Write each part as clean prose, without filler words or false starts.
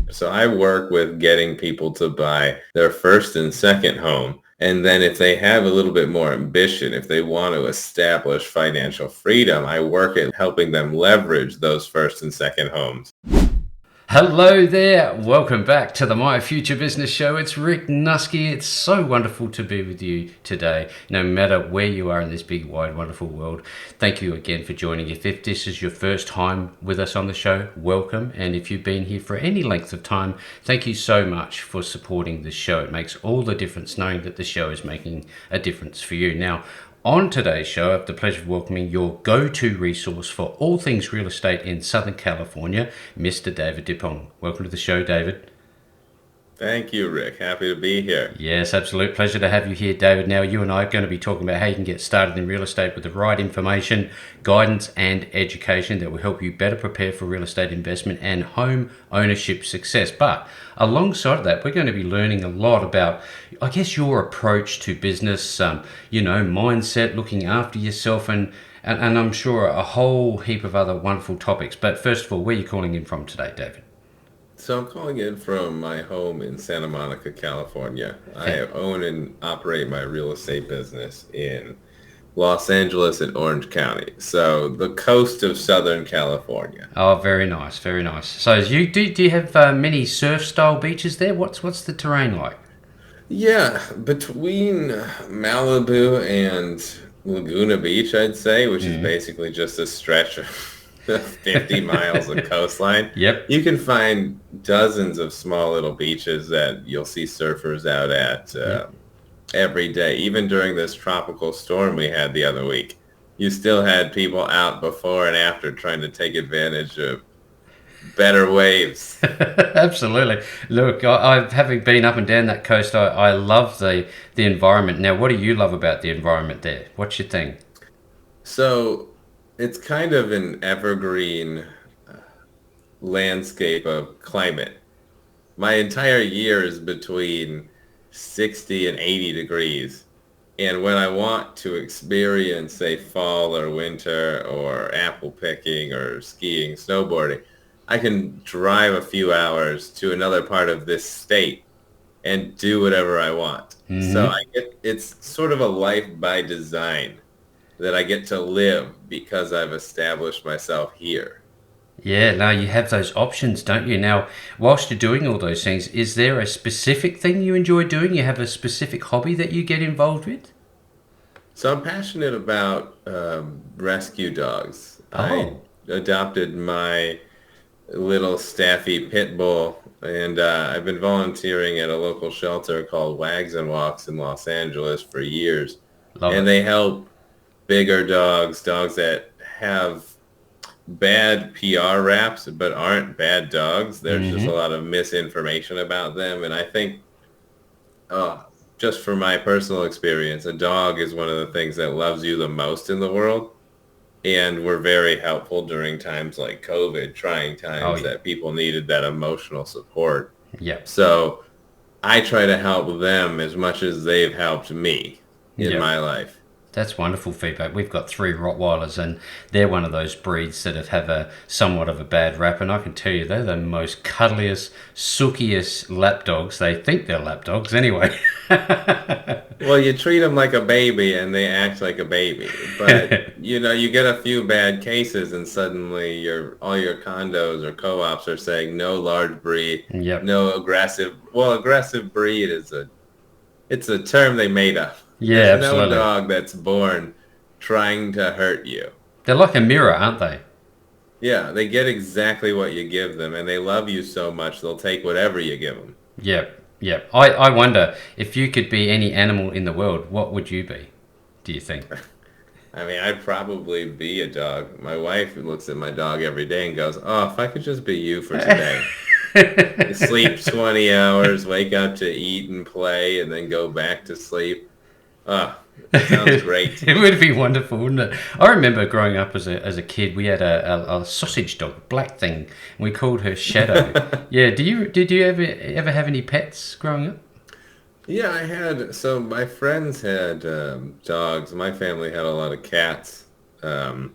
So I work with getting people to buy their first and second home. And then if they have a little bit more ambition, if they want to establish financial freedom, I work at helping them leverage those first and second homes. Hello there, welcome back to the My Future Business Show. It's Rick Nusky. It's so wonderful to be with you today, no matter where you are in this big, wide, wonderful world. Thank you again for joining. If this is your first time with us on the show, welcome. And if you've been here for any length of time, thank you so much for supporting the show. It makes all the difference knowing that the show is making a difference for you. Now, on today's show, I have the pleasure of welcoming your go-to resource for all things real estate in Southern California, Mr. David Dippong. Welcome to the show, David. Thank you, Rick. Happy to be here. Yes, absolute pleasure to have you here, David. Now, you and I are going to be talking about how you can get started in real estate with the right information, guidance, and education that will help you better prepare for real estate investment and home ownership success. But alongside of that, we're going to be learning a lot about, I guess, your approach to business, mindset, looking after yourself, and I'm sure a whole heap of other wonderful topics. But first of all, where are you calling in from today, David? So I'm calling in from my home in Santa Monica, California. I Fan- own and operate my real estate business in Los Angeles and Orange County. So the coast of Southern California. Oh, very nice, very nice. So, do you have many surf style beaches there? What's the terrain like? Yeah, between Malibu and Laguna Beach, I'd say, which is Mm. basically just a stretch of 50 miles of coastline, Yep. you can find dozens of small little beaches that you'll see surfers out at Yep. every day. Even during this tropical storm we had the other week, you still had people out before and after trying to take advantage of better waves. Absolutely. Look, I having been up and down that coast, I love the environment. Now, what do you love about the environment there? What's your thing? So it's kind of an evergreen landscape of climate. My entire year is between 60 and 80 degrees. And when I want to experience, say, fall or winter or apple picking or skiing, snowboarding, I can drive a few hours to another part of this state and do whatever I want. So Hmm. it's sort of a life by design that I get to live because I've established myself here. Yeah, now you have those options, don't you? Now, whilst you're doing all those things, is there a specific thing you enjoy doing? You have a specific hobby that you get involved with? So I'm passionate about rescue dogs. I Oh, adopted my little staffy pit bull, and I've been volunteering at a local shelter called Wags and Walks in Los Angeles for years. love And it. they help bigger dogs, dogs that have bad PR raps but aren't bad dogs. There's just a Hmm. lot of misinformation about them. And I think, uh, just from my personal experience, a dog is one of the things that loves you the most in the world. And were very helpful during times like COVID, trying Oh, times yeah. that people needed that emotional support. Yep. So I try to help them as much as they've helped me in Yep. my life. That's wonderful feedback. We've got three Rottweilers, and they're one of those breeds that have a somewhat of a bad rap. And I can tell you, they're the most cuddliest, silkiest lap dogs. They think they're lap dogs anyway. Well, you treat them like a baby and they act like a baby. But, you get a few bad cases and suddenly all your condos or co-ops are saying no large breed, Yep. no aggressive. Well, aggressive breed it's a term they made up. Yeah, There's no absolutely. dog that's born trying to hurt you. They're like a mirror, aren't they? Yeah, they get exactly what you give them and they love you so much they'll take whatever you give them. Yep. Yep. I wonder if you could be any animal in the world, what would you be? Do you think? I mean, I'd probably be a dog. My wife looks at my dog every day and goes, "Oh, if I could just be you for today." Sleep 20 hours, wake up to eat and play, and then go back to sleep. Oh, it sounds great. It would be wonderful, wouldn't it? I remember growing up as a kid, we had a sausage dog, a black thing, and we called her Shadow. Yeah, did you ever have any pets growing up? Yeah, so my friends had dogs. My family had a lot of cats. Um,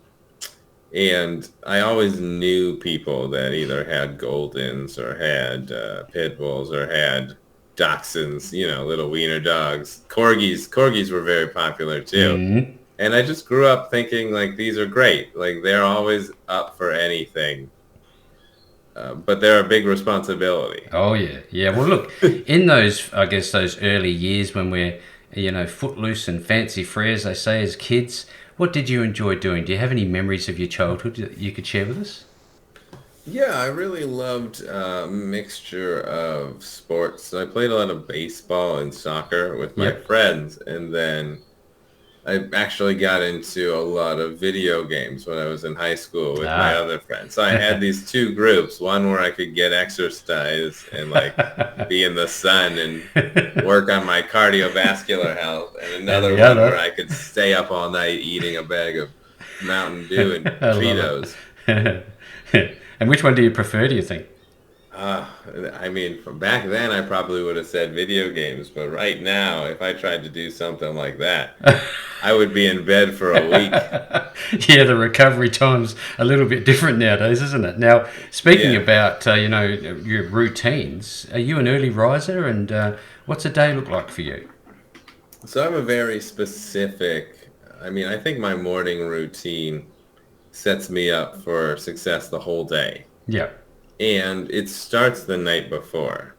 And I always knew people that either had Goldens or had pit bulls or had Dachshunds, little wiener dogs. Corgis were very popular too. Mm. And I just grew up thinking like these are great. Like they're always up for anything, but they're a big responsibility. Oh yeah, yeah. Well, look, in those, I guess, those early years when we're, footloose and fancy free, as they say, as kids, what did you enjoy doing? Do you have any memories of your childhood that you could share with us? Yeah, I really loved a mixture of sports. So I played a lot of baseball and soccer with my Yep. friends, and then I actually got into a lot of video games when I was in high school with my Ah. other friends. So I had these two groups, one where I could get exercise and like be in the sun and work on my cardiovascular health, and And another the one where other. I could stay up all night eating a bag of Mountain Dew and I love Cheetos. it. And which one do you prefer, do you think? Uh, I mean, from back then, I probably would have said video games, but right now, if I tried to do something like that, I would be in bed for a week. Yeah, the recovery time's a little bit different nowadays, isn't it? Now, speaking Yeah. about your routines, are you an early riser, and what's a day look like for you? So I'm a very specific, I mean, I think my morning routine sets me up for success the whole day. Yeah, And it starts the night before.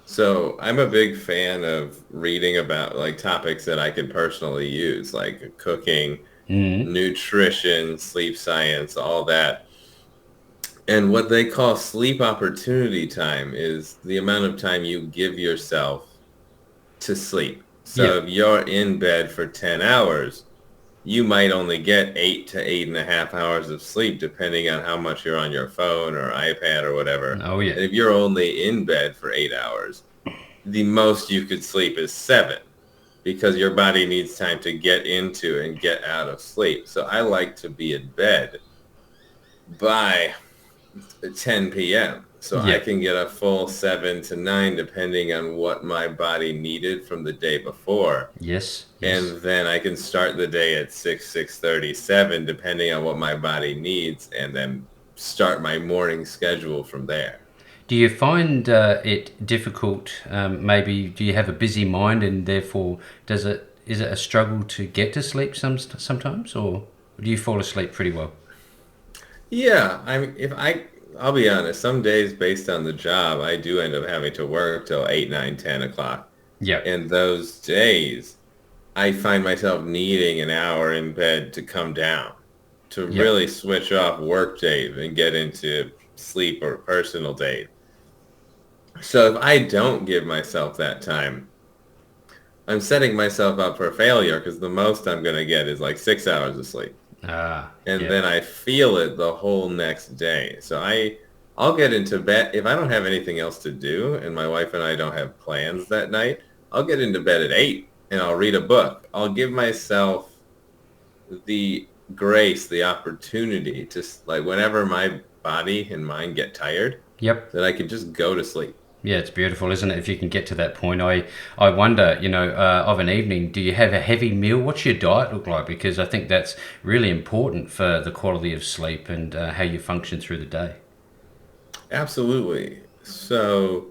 So I'm a big fan of reading about like topics that I could personally use, like cooking, mm, nutrition, sleep science, all that. And what they call sleep opportunity time is the amount of time you give yourself to sleep. yeah, So if you're in bed for 10 hours, you might only get 8 to 8.5 hours of sleep, depending on how much you're on your phone or iPad or whatever. oh yeah, And if you're only in bed for 8 hours, the most you could sleep is 7 because your body needs time to get into and get out of sleep. So I like to be in bed by 10 p.m. So I yeah, can get a full 7 to 9 depending on what my body needed from the day before. yes, yes. And then I can start the day at 6:37 depending on what my body needs and then start my morning schedule from there. Do you find it difficult? Maybe do you have a busy mind, and therefore does it is it a struggle to get to sleep sometimes, or do you fall asleep pretty well? Yeah, I mean, I'll be honest, some days based on the job, I do end up having to work till 8, 9, 10 o'clock. Yeah, And those days, I find myself needing an hour in bed to come down, to yeah. really switch off work days and get into sleep or personal days. So if I don't give myself that time, I'm setting myself up for failure because the most I'm going to get is like 6 hours of sleep. Ah, And yeah. then I feel it the whole next day. So I'll get into bed if I don't have anything else to do and my wife and I don't have plans that night. I'll get into bed at 8 and I'll read a book. I'll give myself the grace, the opportunity to like whenever my body and mind get tired, Yep. that I can just go to sleep. Yeah, it's beautiful, isn't it? If you can get to that point, I wonder, of an evening, do you have a heavy meal? What's your diet look like? Because I think that's really important for the quality of sleep and how you function through the day. Absolutely. So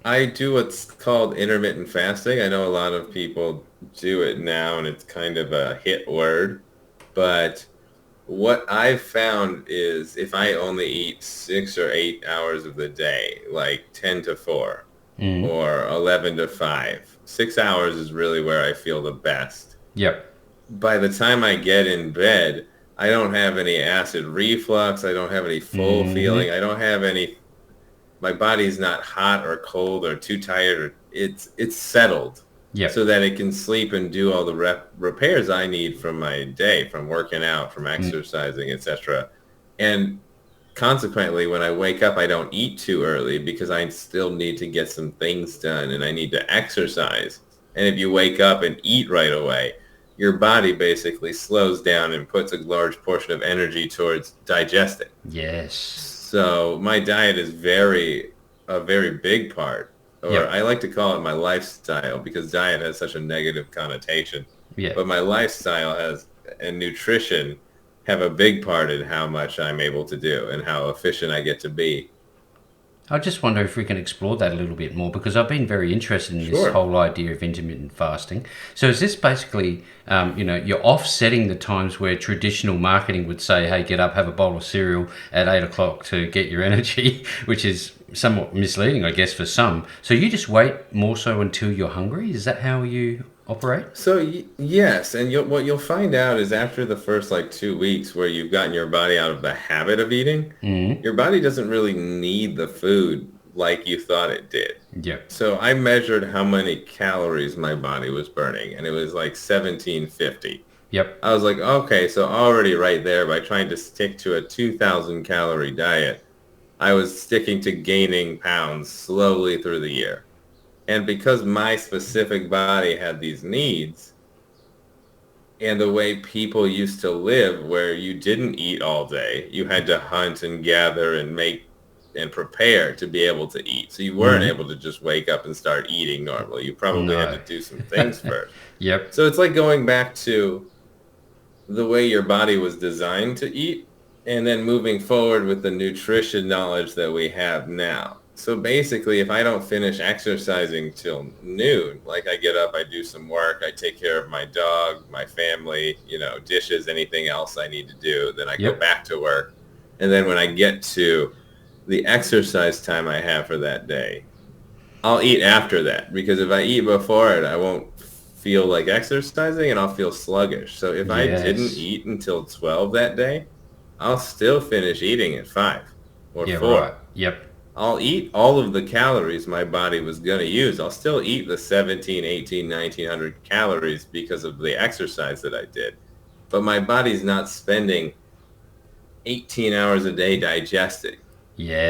I do what's called intermittent fasting. I know a lot of people do it now and it's kind of a hit word, but what I've found is if I only eat 6 or 8 hours of the day, like 10 to 4 Mm. or 11 to 5, 6 hours is really where I feel the best. Yep. By the time I get in bed, I don't have any acid reflux. I don't have any full Hmm. feeling. I don't have any my body's not hot or cold or too tired or it's settled so Yep. that it can sleep and do all the repairs I need from my day, from working out, from Mm. exercising, etc. And consequently, when I wake up, I don't eat too early because I still need to get some things done and I need to exercise. And if you wake up and eat right away, your body basically slows down and puts a large portion of energy towards digesting. Yes. So my diet is a very big part, or Yep. I like to call it my lifestyle because diet has such a negative connotation. Yeah. But my lifestyle has and nutrition have a big part in how much I'm able to do and how efficient I get to be. I just wonder if we can explore that a little bit more because I've been very interested in this Sure. whole idea of intermittent fasting. So, is this basically, you're offsetting the times where traditional marketing would say, hey, get up, have a bowl of cereal at 8 o'clock to get your energy, which is somewhat misleading, I guess, for some. So, you just wait more so until you're hungry? Is that how you operate? So yes, and what you'll find out is after the first like 2 weeks where you've gotten your body out of the habit of eating, Mm. your body doesn't really need the food like you thought it did. Yep. So I measured how many calories my body was burning, and it was like 1750. Yep. I was like, okay, so already right there by trying to stick to a 2000 calorie diet, I was sticking to gaining pounds slowly through the year. And because my specific body had these needs and the way people used to live where you didn't eat all day, you had to hunt and gather and make and prepare to be able to eat. So you weren't Mm. able to just wake up and start eating normally. You probably had No. to do some things first. Yep. So it's like going back to the way your body was designed to eat and then moving forward with the nutrition knowledge that we have now. So basically, if I don't finish exercising till noon, like I get up, I do some work, I take care of my dog, my family, dishes, anything else I need to do, then I go Yep. back to work. And then when I get to the exercise time I have for that day, I'll eat after that because if I eat before it, I won't feel like exercising and I'll feel sluggish. So if I didn't Yes. eat until 12 that day, I'll still finish eating at 5 or Yeah, right. 4. Yep. I'll eat all of the calories my body was going to use. I'll still eat the 17, 18, 1900 calories because of the exercise that I did. But my body's not spending 18 hours a day digesting.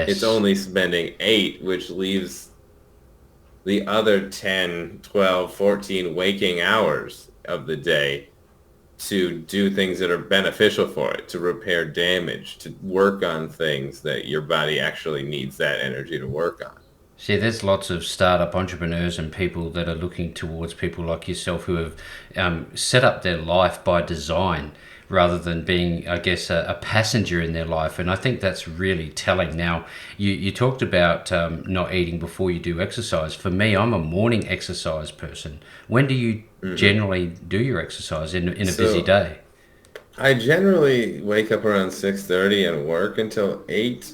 It's Yes. only spending 8, which leaves the other 10, 12, 14 waking hours of the day to do things that are beneficial for it, to repair damage, to work on things that your body actually needs that energy to work on. See, there's lots of startup entrepreneurs and people that are looking towards people like yourself who have set up their life by design rather than being, I guess, a passenger in their life. And I think that's really telling. Now, you talked about not eating before you do exercise. For me, I'm a morning exercise person. When do you Hmm. generally do your exercise in a busy So day? I generally wake up around 6:30 and work until 8,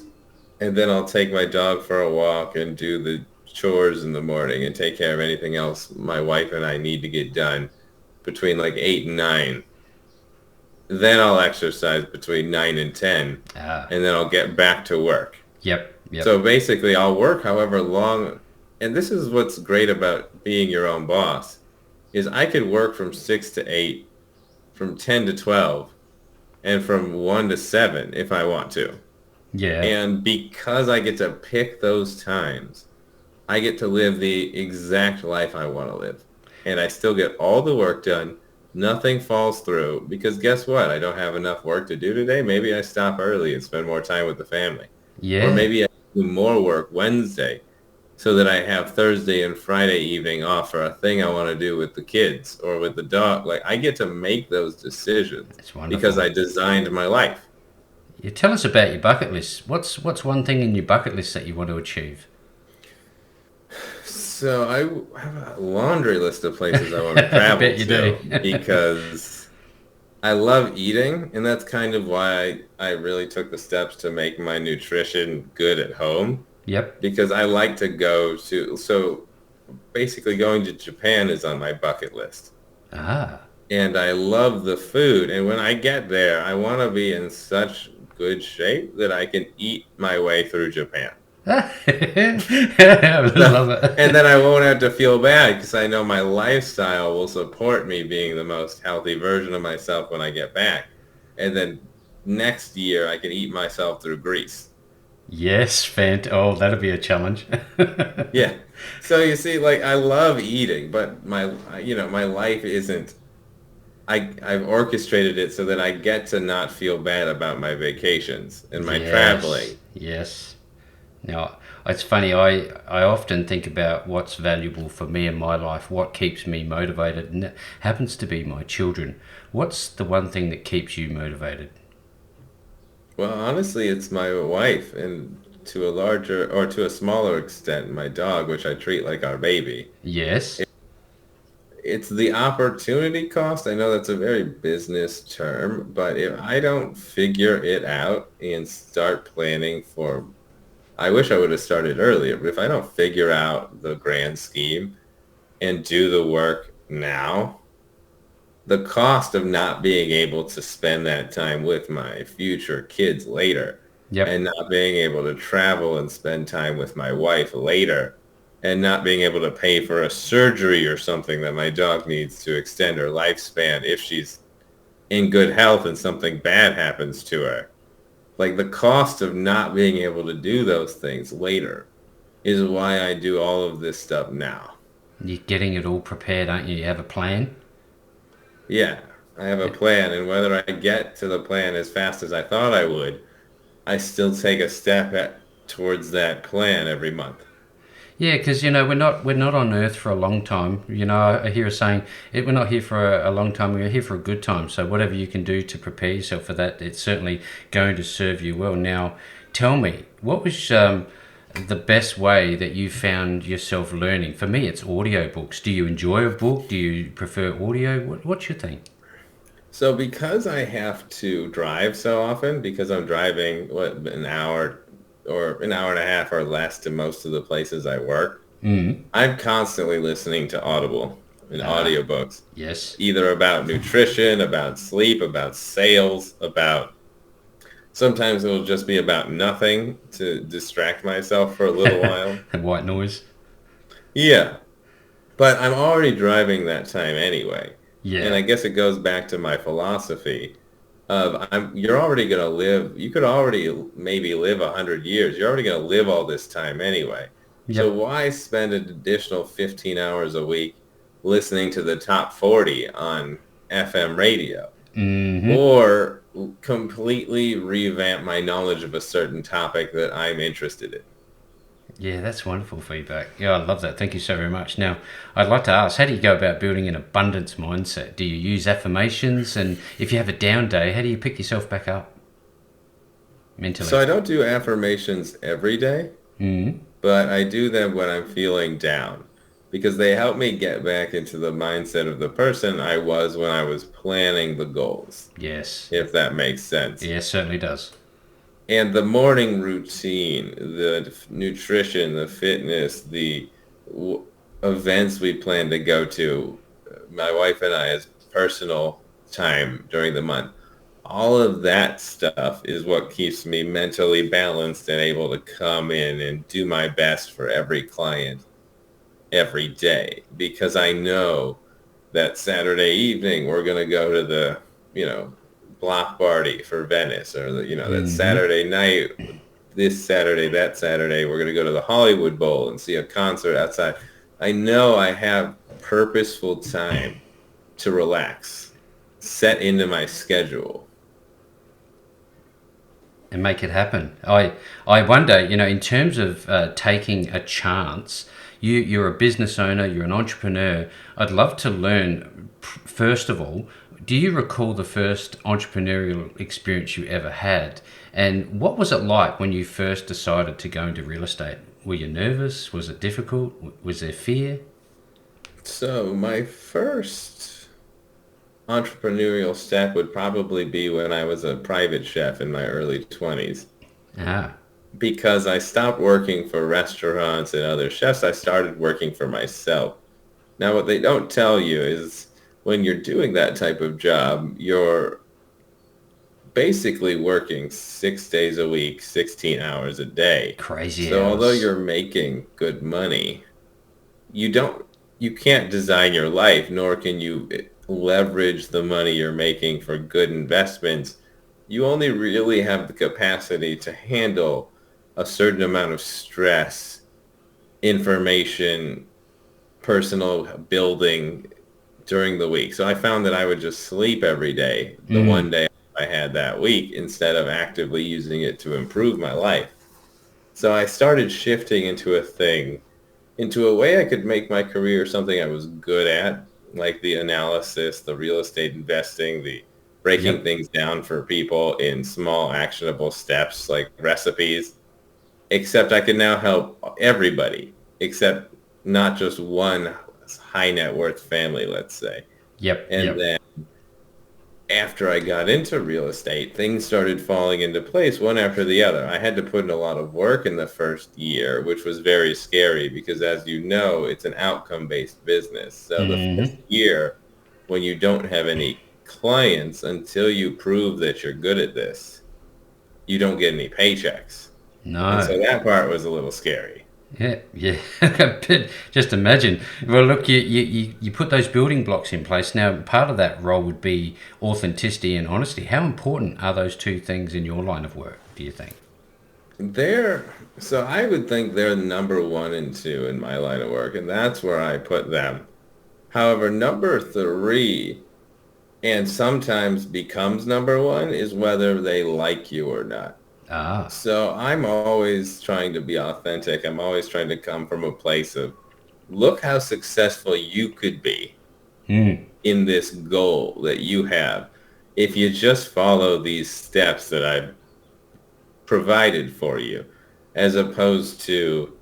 and then I'll take my dog for a walk and do the chores in the morning and take care of anything else my wife and I need to get done between like 8 and 9. Then I'll exercise between 9 and 10, Ah, and then I'll get back to work. yep, yep. So basically, I'll work however long, and this is what's great about being your own boss, is I could work from 6 to 8, from 10 to 12, and from 1 to 7 if I want to. Yeah. And because I get to pick those times, I get to live the exact life I want to live. And I still get all the work done. Nothing falls through because guess what? I don't have enough work to do today. Maybe I stop early and spend more time with the family. Or Yeah. maybe I do more work Wednesday so that I have Thursday and Friday evening off for a thing I want to do with the kids or with the dog. Like I get to make those decisions It's because wonderful. I designed my life. You tell us about your bucket list. What's one thing in your bucket list that you want to achieve? So I have a laundry list of places I want to I travel bet you do. to because I love eating, and that's kind of why I really took the steps to make my nutrition good at home Yep. because I like to go to, so basically going to Japan is on my bucket list. Ah. And I love the food, and when I get there, I want to be in such good shape that I can eat my way through Japan. I love And it. then I won't have to feel bad because I know my lifestyle will support me being the most healthy version of myself when I get back. And then next year I can eat myself through Greece. Yes, oh, that'll be a challenge. Yeah. So you see, like I love eating, but my life isn't. I've orchestrated it so that I get to not feel bad about my vacations and my Yes, traveling. yes. Now, it's funny, I often think about what's valuable for me in my life, what keeps me motivated, and it happens to be my children. What's the one thing that keeps you motivated? Well, honestly, it's my wife, and to a larger or to a smaller extent, my dog, which I treat like our baby. Yes. It's the opportunity cost. I know that's a very business term, but if I don't figure it out and start planning for, I wish I would have started earlier, but if I don't figure out the grand scheme and do the work now, the cost of not being able to spend that time with my future kids later Yep. and not being able to travel and spend time with my wife later and not being able to pay for a surgery or something that my dog needs to extend her lifespan if she's in good health and something bad happens to her. Like the cost of not being able to do those things later is why I do all of this stuff now. You're getting it all prepared, aren't you? You have a plan. Yeah, I have a plan, and whether I get to the plan as fast as I thought I would, I still take a towards that plan every month. Yeah, because we're not on Earth for a long time. I hear a saying, We're not here for a long time. We're here for a good time." So whatever you can do to prepare yourself for that, it's certainly going to serve you well. Now, tell me, what was the best way that you found yourself learning? For me, it's audiobooks. Do you enjoy a book? Do you prefer audio? What's your thing? So because I have to drive so often, because I'm driving an hour or an hour and a half or less to most of the places I work, Mm. I'm constantly listening to Audible and Ah, audiobooks, yes. either about nutrition, about sleep, about sales, about sometimes it'll just be about nothing to distract myself for a little while. White noise. Yeah, but I'm already driving that time anyway. And Yeah. I guess it goes back to my philosophy of you're already going to live, you could already maybe live 100 years. You're already going to live all this time anyway. So Yep. why spend an additional 15 hours a week listening to the top 40 on FM radio Mm-hmm. or completely revamp my knowledge of a certain topic that I'm interested in? Yeah, that's wonderful feedback. Yeah, I love that. Thank you so very much. Now, I'd like to ask, how do you go about building an abundance mindset? Do you use affirmations? And if you have a down day, how do you pick yourself back up So mentally? I don't do affirmations every day, Mm. but I do them when I'm feeling down because they help me get back into the mindset of the person I was when I was planning the goals, Yes. if that makes sense. Yes, certainly does. And the morning routine, the nutrition, the fitness, the w- events we plan to go to, my wife and I as personal time during the month. All of that stuff is what keeps me mentally balanced and able to come in and do my best for every client every day because I know that Saturday evening we're going to go to the, you know, block party for Venice or that Mm-hmm. Saturday night, this Saturday, that Saturday, we're going to go to the Hollywood Bowl and see a concert outside. I know I have purposeful time to relax set into my schedule. And make it happen. I wonder, in terms of taking a chance, you're a business owner, you're an entrepreneur. I'd love to learn, first of all, do you recall the first entrepreneurial experience you ever had? And what was it like when you first decided to go into real estate? Were you nervous? Was it difficult? Was there fear? So my first entrepreneurial step would probably be when I was a private chef in my early 20s Ah, because I stopped working for restaurants and other chefs. I started working for myself. Now, what they don't tell you is when you're doing that type of job, you're basically working 6 days a week, 16 hours a day. crazy So although hours. you're making good money, you don't you can't design your life, nor can you leverage the money you're making for good investments. You only really have the capacity to handle a certain amount of stress, information, personal building during the week. So I found that I would just sleep every day, the one Mm. day I had that week, instead of actively using it to improve my life. So I started shifting into a way I could make my career something I was good at, like the analysis, the real estate investing, the breaking Yep. things down for people in small actionable steps like recipes, except I can now help everybody, except not just one high net worth family, let's say. Yep. And Yep. then after I got into real estate, things started falling into place one after the other. I had to put in a lot of work in the first year, which was very scary because, as you know, it's an outcome-based business. So the first Hmm. year, when you don't have any clients, until you prove that you're good at this, you don't get any paychecks. And No. so that part was a little scary. Yeah, yeah. But just imagine. Well, look, you put those building blocks in place. Now, part of that role would be authenticity and honesty. How important are those two things in your line of work, do you think? So I would think they're number one and two in my line of work, and that's where I put them. However, number three, and sometimes becomes number one, is whether they like you or not. Ah, So I'm always trying to be authentic. I'm always trying to come from a place of look how successful you could be mm, in this goal that you have if you just follow these steps that I've provided for you, as opposed to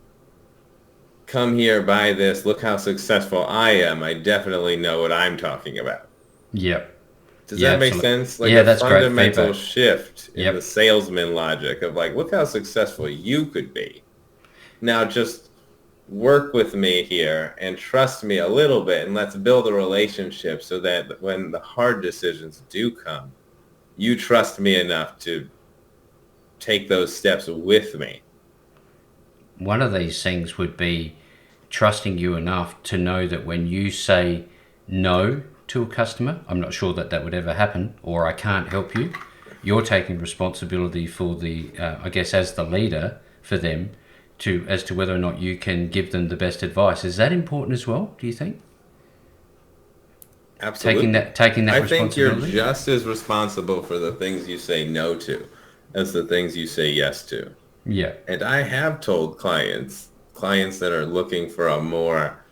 come here, buy this, look how successful I am. I definitely know what I'm talking about. yep. Does Yeah, that make absolutely. sense? Like Yeah, a that's great fundamental feedback. shift in the Yep. salesman logic of like, look how successful you could be. Now just work with me here and trust me a little bit and let's build a relationship so that when the hard decisions do come, you trust me enough to take those steps with me. One of these things would be trusting you enough to know that when you say no to a customer, I'm not sure that that would ever happen, or I can't help you, you're taking responsibility for the, I guess, as the leader for them to as to whether or not you can give them the best advice. Is that important as well? Do you think Absolutely. taking that I think you're responsibility? just as responsible for the things you say no to as the things you say yes to. Yeah. And I have told clients that are looking for a more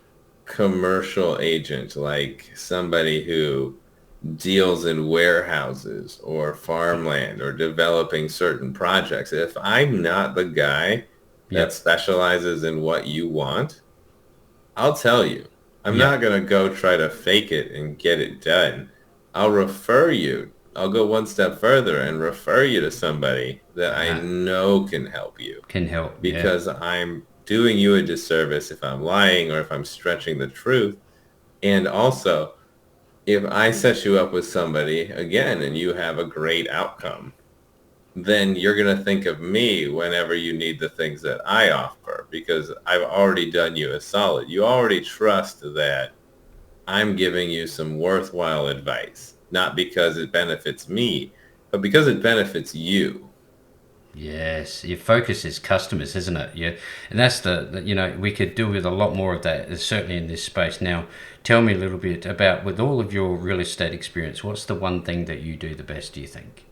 commercial agent, like somebody who deals in warehouses or farmland or developing certain projects. If I'm not the guy that Yep. specializes in what you want, I'll tell you. I'm not Yep. going to go try to fake it and get it done. I'll refer you. I'll go one step further and refer you to somebody that I Ah, know can help you can help. Yeah. because I'm doing you a disservice if I'm lying or if I'm stretching the truth. And also, if I set you up with somebody again and you have a great outcome, then you're going to think of me whenever you need the things that I offer because I've already done you a solid. You already trust that I'm giving you some worthwhile advice, not because it benefits me, but because it benefits you. Yes, your focus is customers, isn't it? Yeah, and that's you know, we could do with a lot more of that, certainly in this space. Now, tell me a little bit about, with all of your real estate experience, what's the one thing that you do the best, do you think?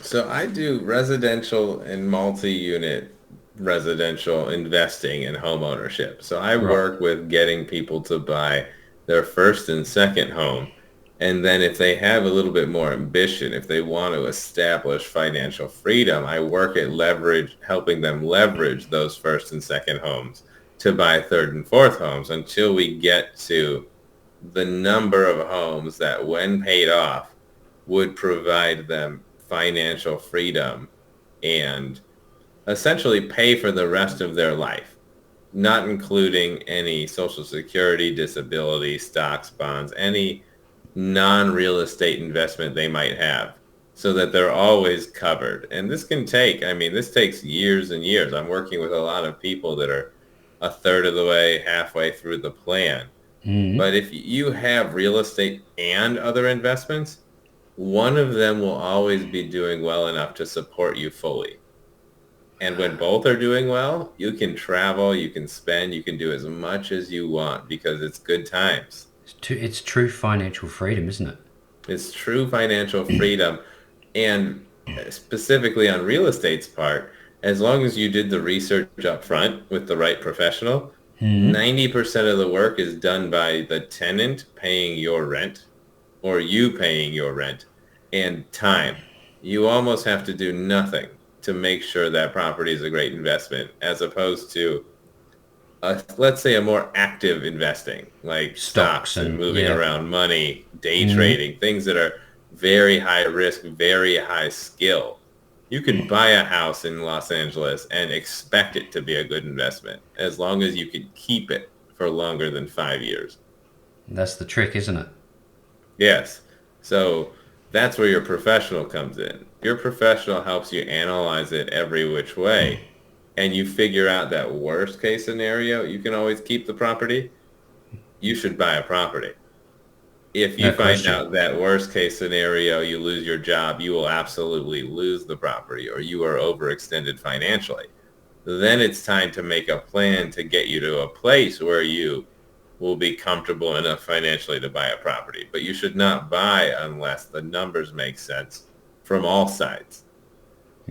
So I do residential and multi-unit residential investing and home ownership. So I Right. work with getting people to buy their first and second home. And then if they have a little bit more ambition, if they want to establish financial freedom, I work at helping them leverage those first and second homes to buy third and fourth homes until we get to the number of homes that when paid off would provide them financial freedom and essentially pay for the rest of their life, not including any social security, disability, stocks, bonds, any non-real estate investment they might have so that they're always covered. And this can take, I mean, this takes years and years. I'm working with a lot of people that are a third of the way, halfway through the plan. Mm. But if you have real estate and other investments, one of them will always be doing well enough to support you fully. And when both are doing well, you can travel, you can spend, you can do as much as you want because it's good times. It's true financial freedom, isn't it? It's true financial freedom. And specifically on real estate's part, as long as you did the research up front with the right professional, Mm. 90% of the work is done by the tenant paying your rent or you paying your rent. and time. You almost have to do nothing to make sure that property is a great investment, as opposed to let's say a more active investing like Stocks stocks and and moving yeah. around money, day Mm, trading, things that are very high risk, very high skill. You can buy a house in Los Angeles and expect it to be a good investment as long as you can keep it for longer than 5 years. that's the trick, isn't it? Yes. So that's where your professional comes in. Your professional helps you analyze it every which way, and you figure out that worst case scenario, you can always keep the property. You should buy a property. If you No find question. out that worst case scenario, you lose your job, you will absolutely lose the property or you are overextended financially. Then it's time to make a plan to get you to a place where you will be comfortable enough financially to buy a property. But you should not buy unless the numbers make sense from all sides.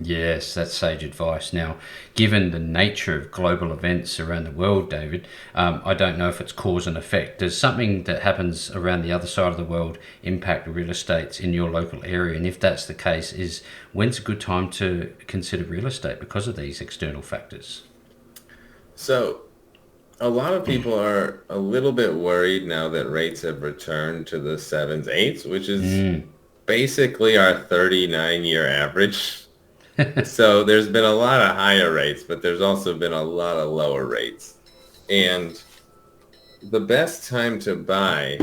Yes, that's sage advice. Now, given the nature of global events around the world, David, I don't know if it's cause and effect. Does something that happens around the other side of the world impact real estate in your local area? And if that's the case, is when's a good time to consider real estate because of these external factors? So a lot of people are a little bit worried now that rates have returned to the sevens, eights, which is basically our 39-year average. So there's been a lot of higher rates, but there's also been a lot of lower rates. And the best time to buy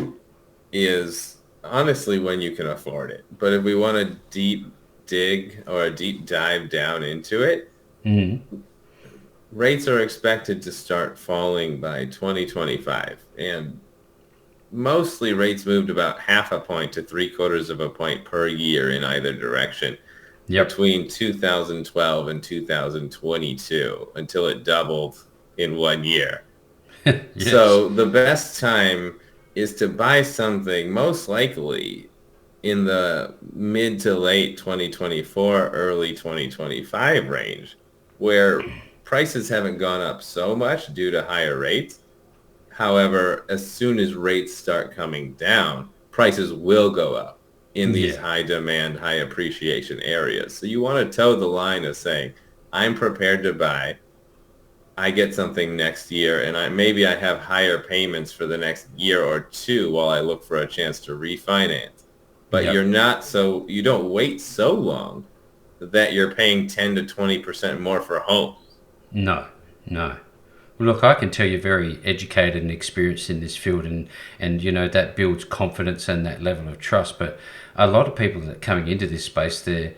is honestly when you can afford it. But if we want a deep dig or a deep dive down into it, Mm. rates are expected to start falling by 2025. And mostly rates moved about half a point to three-quarters of a point per year in either direction Yep. between 2012 and 2022 until it doubled in 1 year. Yes. So the best time is to buy something most likely in the mid to late 2024, early 2025 range, where prices haven't gone up so much due to higher rates. However, as soon as rates start coming down, prices will go up in these Yeah. high demand, high appreciation areas. So you want to toe the line of saying, I'm prepared to buy. I get something next year and maybe I have higher payments for the next year or two while I look for a chance to refinance. But Yep. you don't wait so long that you're paying 10 to 20% more for homes. No. No. Well, look, I can tell you're very educated and experienced in this field, and you know that builds confidence and that level of trust. But a lot of people that are coming into this space, they're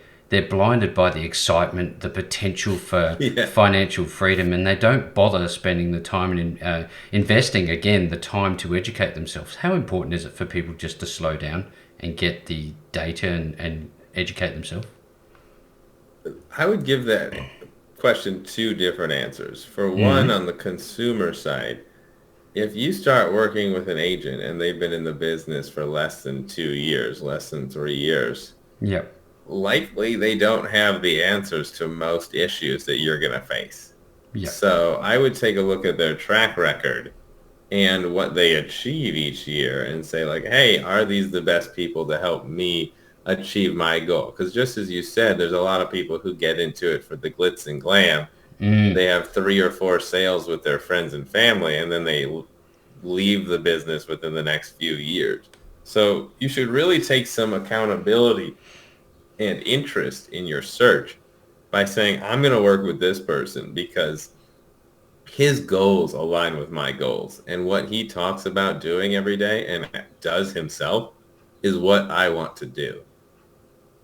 blinded by the excitement, the potential for Yeah. financial freedom, and they don't bother spending the time and investing again the time to educate themselves. How important is it for people just to slow down and get the data and educate themselves? I would give that question two different answers. For one, Mm-hmm. on the consumer side, if you start working with an agent and they've been in the business for less than 2 years, less than 3 years, Yep. likely they don't have the answers to most issues that you're going to face. Yep. So I would take a look at their track record and what they achieve each year and say like, hey, are these the best people to help me achieve my goal? Because just as you said, there's a lot of people who get into it for the glitz and glam. Mm. They have 3 or 4 sales with their friends and family, and then they leave the business within the next few years. So you should really take some accountability and interest in your search by saying, I'm going to work with this person because his goals align with my goals. And what he talks about doing every day and does himself is what I want to do.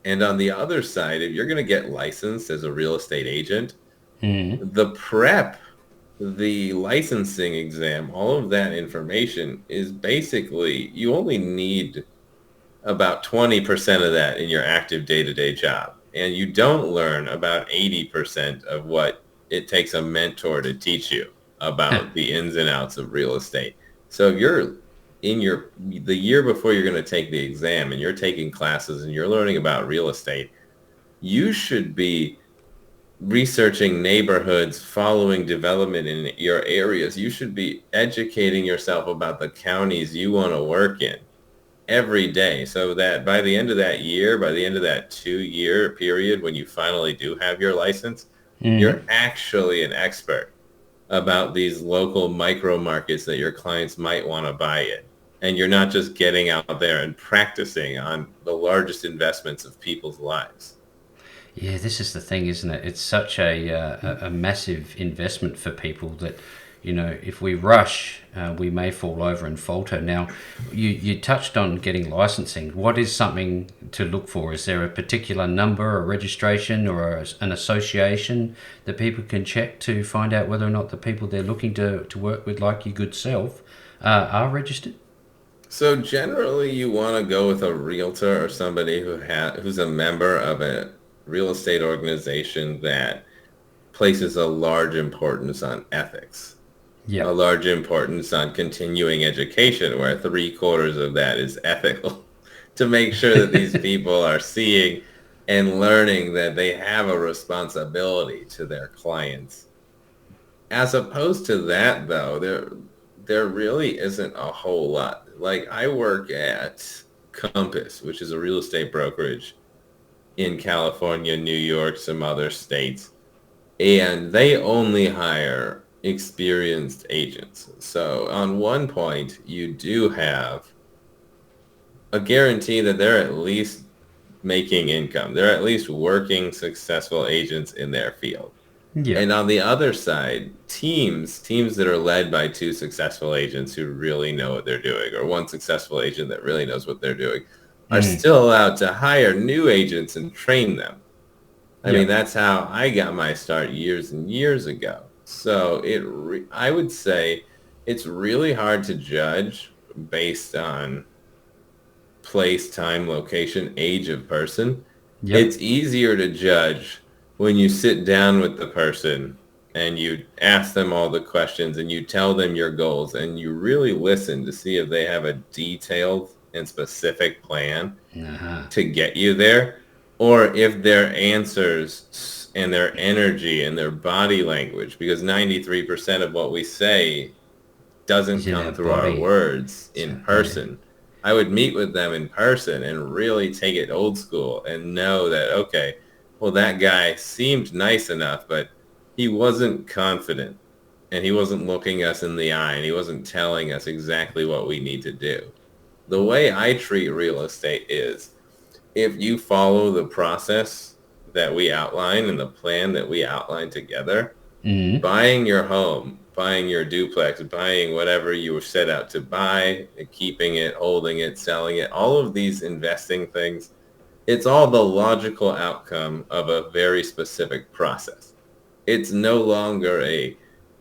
And on the other side, if you're going to get licensed as a real estate agent, Mm. the prep, the licensing exam, all of that information is basically, you only need about 20% of that in your active day-to-day job. And you don't learn about 80% of what it takes a mentor to teach you about the ins and outs of real estate. So if you're in the year before you're going to take the exam and you're taking classes and you're learning about real estate, you should be researching neighborhoods, following development in your areas. You should be educating yourself about the counties you want to work in every day, so that by the end of that year, by the end of that 2-year period, when you finally do have your license, Mm. you're actually an expert about these local micro markets that your clients might want to buy in. And you're not just getting out there and practicing on the largest investments of people's lives. Yeah, this is the thing, isn't it? It's such a massive investment for people that, if we rush, we may fall over and falter. Now, you touched on getting licensing. What is something to look for? Is there a particular number, a registration, or an association that people can check to find out whether or not the people they're looking to work with, like your good self, are registered? So generally you want to go with a realtor or somebody who's a member of a real estate organization that places a large importance on ethics, a Yep. large importance on continuing education, where 3/4 of that is ethical, to make sure that these people are seeing and learning that they have a responsibility to their clients. As opposed to that, though, there really isn't a whole lot. Like I work at Compass, which is a real estate brokerage in California, New York, some other states, and they only hire experienced agents. So on one point, you do have a guarantee that they're at least making income. They're at least working successful agents in their field. Yep. And on the other side, teams that are led by two successful agents who really know what they're doing, or one successful agent that really knows what they're doing, are Mm. still allowed to hire new agents and train them. I mean, Yep. that's how I got my start years and years ago. So I would say it's really hard to judge based on place, time, location, age of person. Yep. It's easier to judge when you sit down with the person and you ask them all the questions and you tell them your goals and you really listen to see if they have a detailed and specific plan Uh-huh. to get you there, or if their answers and their energy and their body language, because 93% of what we say Is doesn't in our come through our body. words So in yeah. person. I would meet with them in person and really take it old school and know that, okay, well, that guy seemed nice enough, but he wasn't confident and he wasn't looking us in the eye and he wasn't telling us exactly what we need to do. The way I treat real estate is if you follow the process that we outline and the plan that we outline together, Mm. buying your home, buying your duplex, buying whatever you were set out to buy, keeping it, holding it, selling it, all of these investing things, it's all the logical outcome of a very specific process. It's no longer a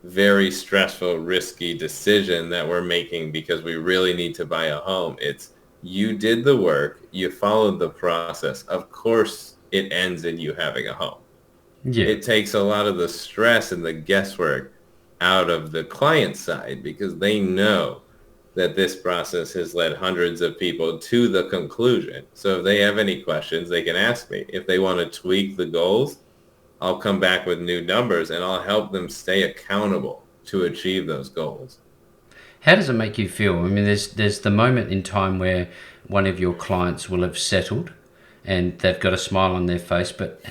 very stressful, risky decision that we're making because we really need to buy a home. It's you did the work, you followed the process. Of course, it ends in you having a home. Yeah. It takes a lot of the stress and the guesswork out of the client side because they know that this process has led hundreds of people to the conclusion. So if they have any questions, they can ask me. If they want to tweak the goals, I'll come back with new numbers and I'll help them stay accountable to achieve those goals. How does it make you feel? I mean, there's the moment in time where one of your clients will have settled, and they've got a smile on their face. But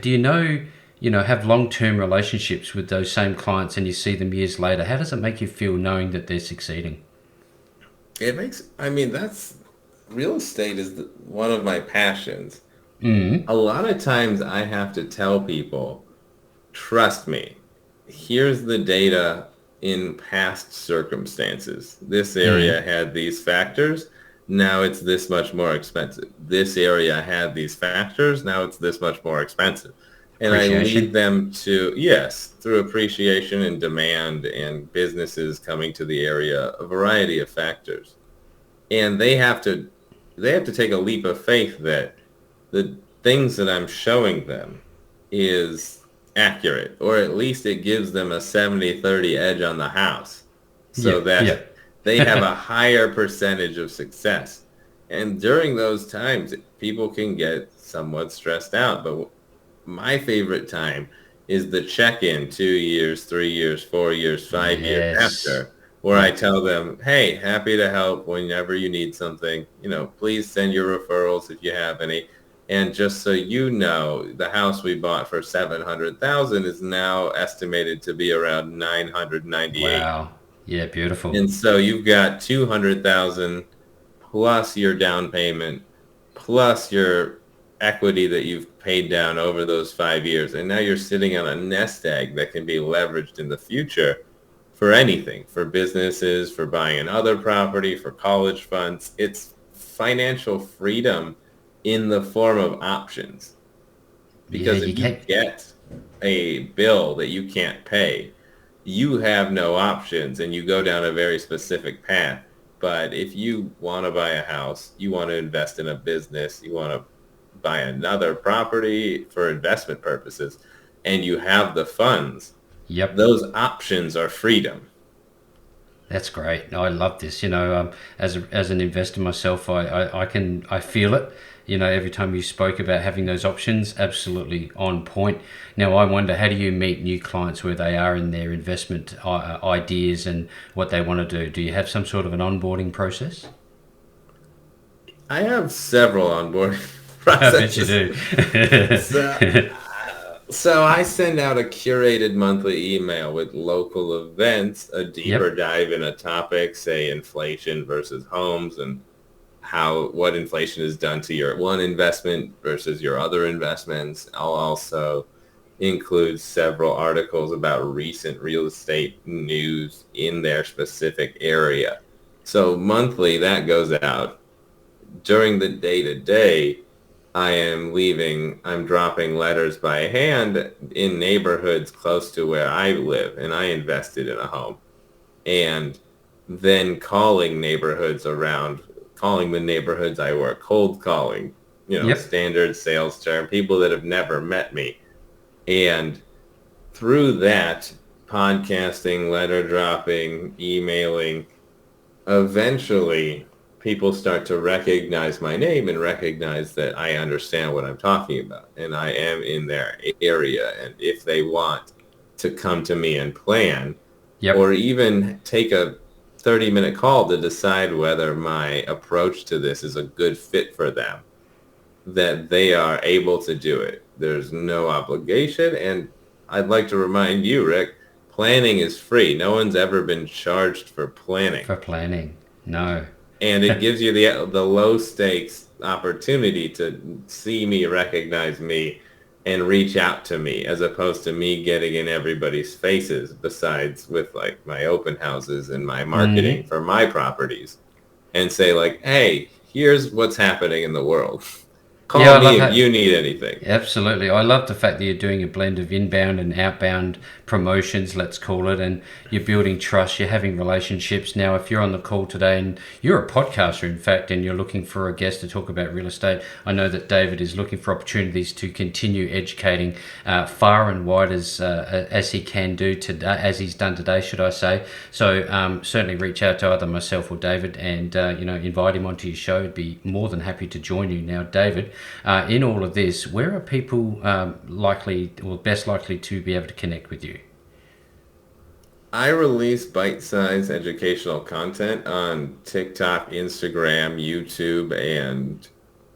do have long term relationships with those same clients, and you see them years later? How does it make you feel knowing that they're succeeding? I mean, that's real estate is one of my passions. Mm. A lot of times I have to tell people, trust me, here's the data in past circumstances. This Mm. area had these factors. Now it's this much more expensive. This area had these factors. Now it's this much more expensive. And I lead Appreciation. them to, yes, through appreciation and demand and businesses coming to the area, a variety of factors. And they have to take a leap of faith that the things that I'm showing them is accurate, or at least it gives them a 70-30 edge on the house Yeah. so that Yeah. they have a higher percentage of success. And during those times, people can get somewhat stressed out. But my favorite time is the check-in 2 years, 3 years, 4 years, 5 years Yes. after, where I Yep. tell them, hey, happy to help whenever you need something. Please send your referrals if you have any. And just so you know, the house we bought for 700,000 is now estimated to be around 998. Wow. Yeah, beautiful. And so you've got 200,000 plus your down payment, plus your equity that you've paid down over those 5 years. And now you're sitting on a nest egg that can be leveraged in the future for anything, for businesses, for buying another property, for college funds. It's financial freedom in the form of options. Yeah, Because you if you get. get a bill that you can't pay, you have no options and you go down a very specific path. But if you want to buy a house, you want to invest in a business, you want to buy another property for investment purposes, and you have the funds, Yep. those options are freedom. That's great. I love this. As an investor myself, I feel it. Every time you spoke about having those options, absolutely on point. Now, I wonder, how do you meet new clients where they are in their investment ideas and what they want to do? Do you have some sort of an onboarding process? I have several onboarding I bet you processes. do. So, so I send out a curated monthly email with local events, a deeper Yep. dive in a topic, say inflation versus homes and what inflation has done to your one investment versus your other investments. I'll also include several articles about recent real estate news in their specific area. So monthly that goes out. During the day to day, I'm dropping letters by hand in neighborhoods close to where I live, and I invested in a home. And then calling the neighborhoods I work, cold calling, Yep. standard sales term, people that have never met me. And through that, podcasting, letter dropping, emailing, eventually people start to recognize my name and recognize that I understand what I'm talking about and I am in their area. And if they want to come to me and plan or Yep. even take a 30-minute call to decide whether my approach to this is a good fit for them, that they are able to do it. There's no obligation. And I'd like to remind you, Rick, planning is free. No one's ever been charged for planning. For planning. No. And it gives you the low stakes opportunity to see me, recognize me, and reach out to me as opposed to me getting in everybody's faces besides with like my open houses and my marketing Hmm. for my properties and say like, hey, here's what's happening in the world. Yeah, Call I love me if how. you need anything. Absolutely. I love the fact that you're doing a blend of inbound and outbound promotions, let's call it, and you're building trust, you're having relationships. Now, if you're on the call today and you're a podcaster, in fact, and you're looking for a guest to talk about real estate, I know that David is looking for opportunities to continue educating far and wide as he can do today, as he's done today, should I say. So certainly reach out to either myself or David and, invite him onto your show. I'd be more than happy to join you. Now, David, in all of this, where are people likely or best likely to be able to connect with you? I release bite-sized educational content on TikTok, Instagram, YouTube, and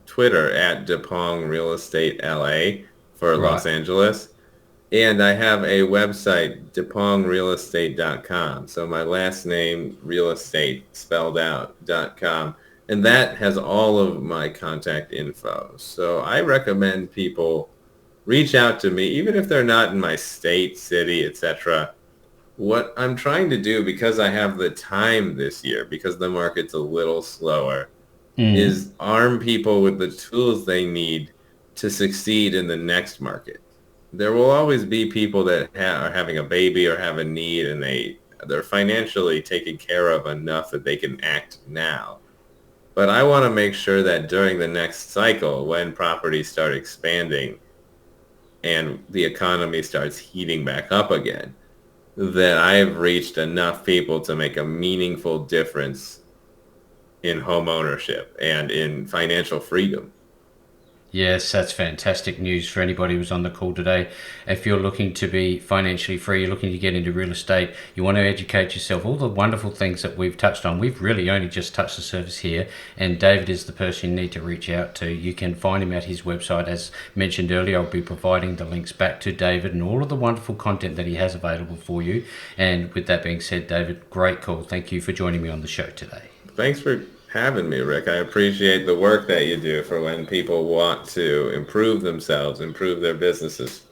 Twitter at Dippong Real Estate LA for Right. Los Angeles. And I have a website, dippongrealestate.com. So my last name, real estate spelled out.com. And that has all of my contact info. So I recommend people reach out to me, even if they're not in my state, city, etc. What I'm trying to do, because I have the time this year, because the market's a little slower, Mm. is arm people with the tools they need to succeed in the next market. There will always be people that are having a baby or have a need and they're financially taken care of enough that they can act now. But I want to make sure that during the next cycle, when properties start expanding and the economy starts heating back up again, that I've reached enough people to make a meaningful difference in home ownership and in financial freedom. Yes, that's fantastic news for anybody who's on the call today. If you're looking to be financially free, you're looking to get into real estate, you want to educate yourself, all the wonderful things that we've touched on. We've really only just touched the surface here, and David is the person you need to reach out to. You can find him at his website. As mentioned earlier, I'll be providing the links back to David and all of the wonderful content that he has available for you. And with that being said, David, great call. Thank you for joining me on the show today. Thanks for having me, Rick. I appreciate the work that you do for when people want to improve themselves, improve their businesses.